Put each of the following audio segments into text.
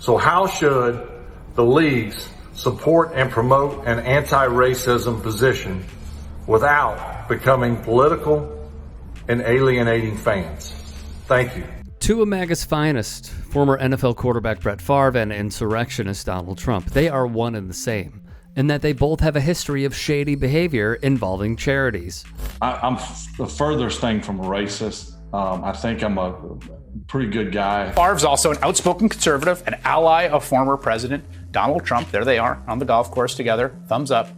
So how should the leagues support and promote an anti-racism position without becoming political and alienating fans? Thank you. Two of MAGA's finest, former NFL quarterback Brett Favre and insurrectionist Donald Trump, they are one and the same, in that they both have a history of shady behavior involving charities. I'm the furthest thing from a racist. I think I'm a pretty good guy. Favre's also an outspoken conservative, an ally of former President Donald Trump. There they are on the golf course together. Thumbs up.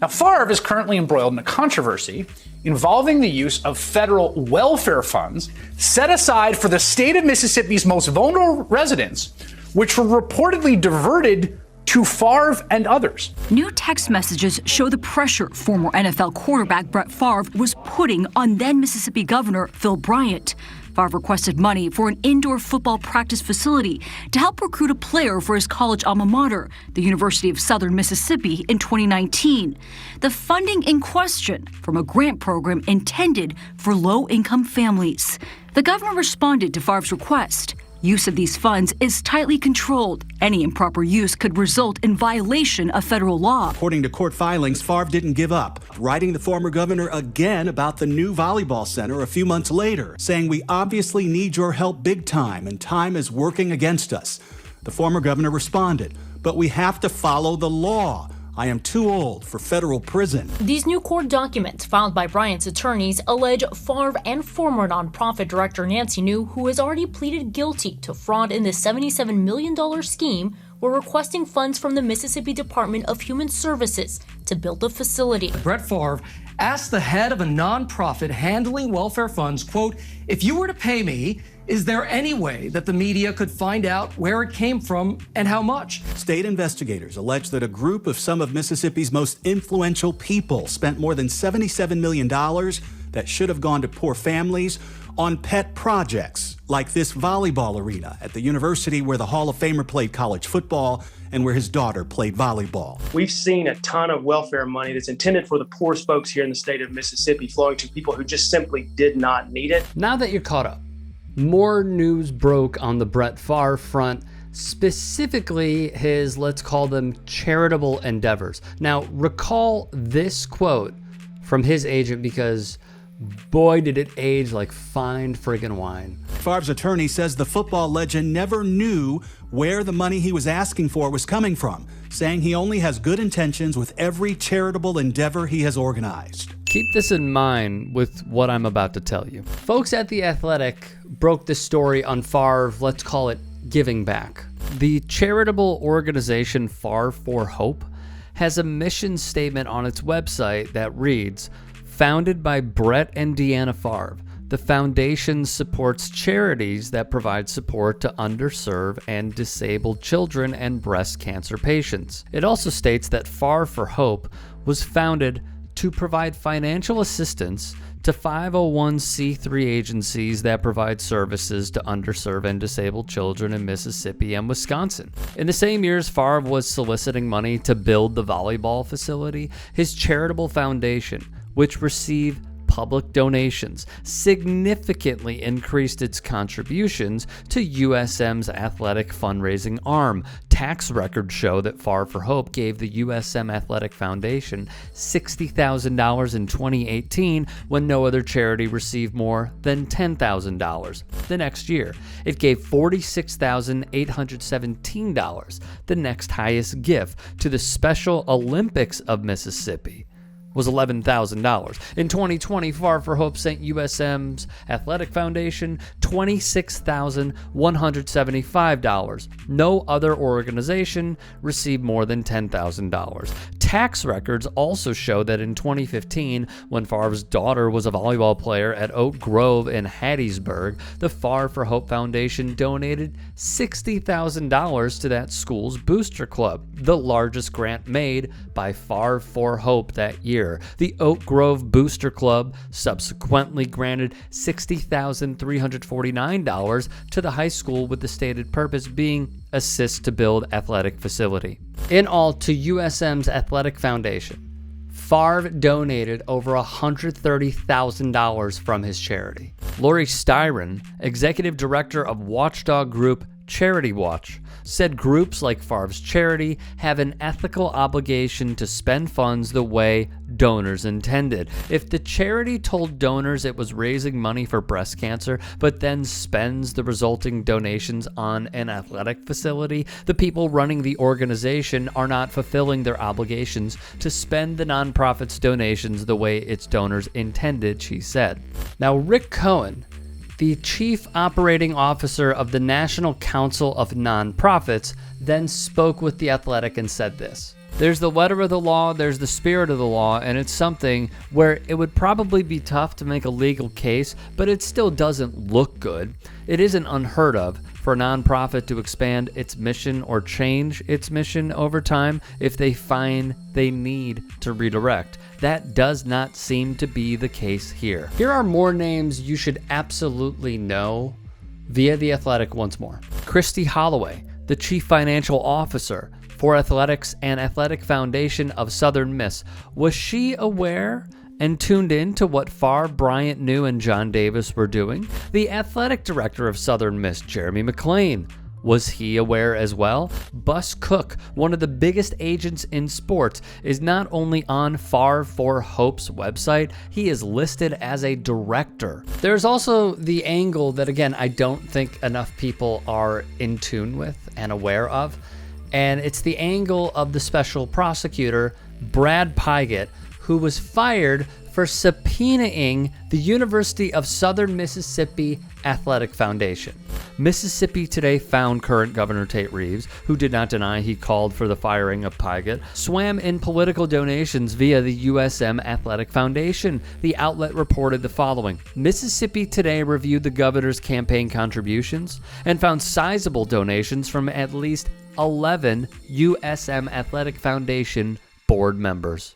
Now, Favre is currently embroiled in a controversy involving the use of federal welfare funds set aside for the state of Mississippi's most vulnerable residents, which were reportedly diverted to Favre and others. New text messages show the pressure former NFL quarterback Brett Favre was putting on then Mississippi Governor Phil Bryant. Favre requested money for an indoor football practice facility to help recruit a player for his college alma mater, the University of Southern Mississippi, in 2019. The funding in question from a grant program intended for low-income families. The governor responded to Favre's request. Use of these funds is tightly controlled. Any improper use could result in violation of federal law. According to court filings, Favre didn't give up, writing the former governor again about the new volleyball center a few months later, saying, "We obviously need your help big time, and time is working against us." The former governor responded, "But we have to follow the law. I am too old for federal prison." These new court documents filed by Bryant's attorneys allege Favre and former nonprofit director Nancy New, who has already pleaded guilty to fraud in the $77 million scheme, were requesting funds from the Mississippi Department of Human Services to build the facility. Brett Favre asked the head of a nonprofit handling welfare funds, quote, "If you were to pay me, is there any way that the media could find out where it came from and how much?" State investigators allege that a group of some of Mississippi's most influential people spent more than $77 million that should have gone to poor families on pet projects like this volleyball arena at the university where the Hall of Famer played college football and where his daughter played volleyball. We've seen a ton of welfare money that's intended for the poorest folks here in the state of Mississippi flowing to people who just simply did not need it. Now that you're caught up, more news broke on the Brett Favre front, specifically his, let's call them, charitable endeavors. Now, recall this quote from his agent because boy, did it age like fine friggin' wine. Favre's attorney says the football legend never knew where the money he was asking for was coming from, saying he only has good intentions with every charitable endeavor he has organized. Keep this in mind with what I'm about to tell you. Folks at The Athletic broke this story on Favre, let's call it giving back. The charitable organization Favre for Hope has a mission statement on its website that reads, "Founded by Brett and Deanna Favre, the foundation supports charities that provide support to underserved and disabled children and breast cancer patients." It also states that Favre for Hope was founded to provide financial assistance to 501c3 agencies that provide services to underserved and disabled children in Mississippi and Wisconsin. In the same years Favre was soliciting money to build the volleyball facility, his charitable foundation, which received public donations, significantly increased its contributions to USM's athletic fundraising arm. Tax records show that Favre for Hope gave the USM Athletic Foundation $60,000 in 2018 when no other charity received more than $10,000. The next year, it gave $46,817, the next highest gift to the Special Olympics of Mississippi was $11,000. In 2020, Favre for Hope sent USM's Athletic Foundation $26,175. No other organization received more than $10,000. Tax records also show that in 2015, when Favre's daughter was a volleyball player at Oak Grove in Hattiesburg, the Favre for Hope Foundation donated $60,000 to that school's booster club, the largest grant made by Favre for Hope that year. The Oak Grove Booster Club subsequently granted $60,349 to the high school with the stated purpose being assist to build athletic facility. In all, to USM's Athletic Foundation, Favre donated over $130,000 from his charity. Lori Styron, executive director of watchdog group Charity Watch, said groups like Favre's charity have an ethical obligation to spend funds the way donors intended. If the charity told donors it was raising money for breast cancer, but then spends the resulting donations on an athletic facility, the people running the organization are not fulfilling their obligations to spend the nonprofit's donations the way its donors intended, she said. Now, Rick Cohen, the chief operating officer of the National Council of Nonprofits, then spoke with The Athletic and said this: "There's the letter of the law, there's the spirit of the law, and it's something where it would probably be tough to make a legal case, but it still doesn't look good. It isn't unheard of for a nonprofit to expand its mission or change its mission over time if they find they need to redirect. That does not seem to be the case here." Here are more names you should absolutely know via The Athletic once more. Christy Holloway, the chief financial officer for athletics and athletic foundation of Southern Miss. Was she aware and tuned in to what Favre, Bryant, New, and John Davis were doing? The athletic director of Southern Miss, Jeremy McClain, was he aware as well? Bus Cook, one of the biggest agents in sports, is not only on Favre for Hope's website, he is listed as a director. There's also the angle that, again, I don't think enough people are in tune with and aware of, and it's the angle of the special prosecutor, Brad Pygott, who was fired for subpoenaing the University of Southern Mississippi Athletic Foundation. Mississippi Today found current Governor Tate Reeves, who did not deny he called for the firing of Pygott, swam in political donations via the USM Athletic Foundation. The outlet reported the following: Mississippi Today reviewed the governor's campaign contributions and found sizable donations from at least 11 USM Athletic Foundation board members.